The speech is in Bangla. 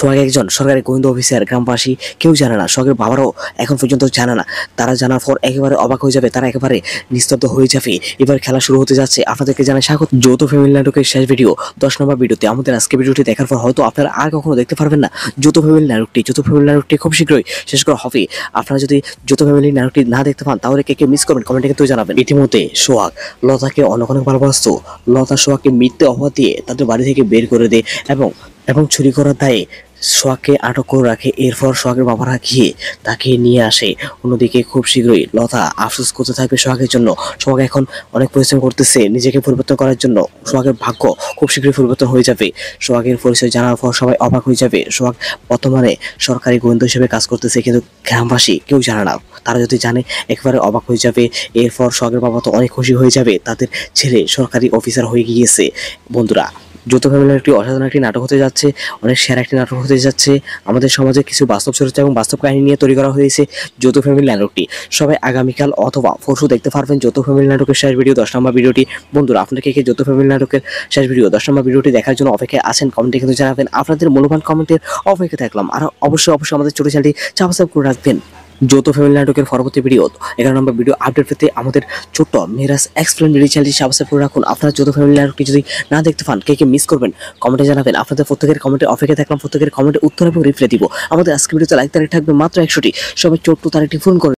সোহাগ একজন সরকারি গোয়েন্দা অফিসার, গ্রামবাসী কেউ জানে না, সোহাগের বাবারাও এখন পর্যন্ত জানে না। তারা জানার পর একেবারে অবাক হয়ে যাবে, তারা একেবারে নিস্তব্ধ হয়ে যাবে। এবার খেলা শুরু হতে যাচ্ছে, আপনাদেরকে জানাই স্বাগত। যৌথ ফ্যামিলি নাটকের শেষ ভিডিও 10 নম্বর ভিডিওতে। আমাদের আজকে ভিডিওটি দেখার পর হয়তো আপনারা আর কখনো দেখতে পারবেন না যৌথ ফ্যামিলি নাটকটি খুব শীঘ্রই শেষ করা হবে। আপনারা যদি যৌথ ফ্যামিলি নাটকটি না দেখতে পান তাহলে কে মিস করবেন কমেন্টে কিন্তু জানাবেন। ইতিমধ্যে সোহাগ লতাকে অনেক ভালোবাসতো। লতা সোহাগকে মিথ্যে অপবাদ দিয়ে তাদের বাড়ি থেকে বের করে দেয় এবং চুরি করার দায়ে সোহাগকে আটক করে রাখে। এরপর সোহাগের বাবারা গিয়ে তাকে নিয়ে আসে। অন্যদিকে খুব শীঘ্রই লতা আফসোস করতে থাকবে সোহাগের জন্য। সোহাগ এখন অনেক পরিশ্রম করতেছে নিজেকে পরিবর্তন করার জন্য। সোহাগের ভাগ্য খুব শীঘ্রই পরিবর্তন হয়ে যাবে। সোহাগের পরিচয় জানার পর সবাই অবাক হয়ে যাবে। সোহাগ বর্তমানে সরকারি গোয়েন্দা হিসেবে কাজ করতেছে, কিন্তু গ্রামবাসী কেউ জানে না। তারা যদি জানে একেবারে অবাক হয়ে যাবে। এরপর সোহাগের বাবা তো অনেক খুশি হয়ে যাবে, তাদের ছেলে সরকারি অফিসার হয়ে গিয়েছে। বন্ধুরা, যৌথ ফ্যামিলির একটি অসাধারণ একটি নাটক হতে যাচ্ছে, অনেক সেরা একটি নাটক হতে যাচ্ছে। আমাদের সমাজে কিছু বাস্তব চরিত্র এবং বাস্তব কাহিনী নিয়ে তৈরি করা হয়েছে যৌথ ফ্যামিলি নাটকটি। সবাই আগামীকাল অথবা পরশু দেখতে পারবেন যৌথ ফ্যামিলি নাটকের শেষ ভিডিও 10 নম্বর ভিডিওটি। বন্ধুরা, আপনারা কে যৌথ ফ্যামিলি নাটকের শেষ ভিডিও 10 নম্বর ভিডিওটি দেখার জন্য অপেক্ষায় আছেন কমেন্টে কিন্তু জানাবেন। আপনাদের মূল্যবান কমেন্টের অপেক্ষায় থাকলাম। আর অবশ্যই আমাদের ছোট চ্যানেলটি সাবস্ক্রাইব করে রাখবেন। যৌথ ফ্যামিলি নাটকের পরবর্তী ভিডিও 11 নম্বর ভিডিও আপডেট পেতে আমাদের ছোট্ট মেরাজ এক্সপ্লেন ভিডিও চ্যানেলটি সাবস্ক্রাইব করে রাখুন। আপনারা যৌথ ফ্যামিলি নাটকটি যদি না দেখতে পান কে মিস করবেন কমেন্টে জানাবেন। আপনাদের প্রত্যেকের কমেন্টে অপেক্ষায় থাকলাম, প্রত্যেকের কমেন্টে উত্তর এবং রিপ্লাই দিব। আমাদের আজকের ভিডিওতে লাইক তারিখ থাকবে মাত্র 100টি। সবাই ছোট্ট তারিখটি পূরণ করে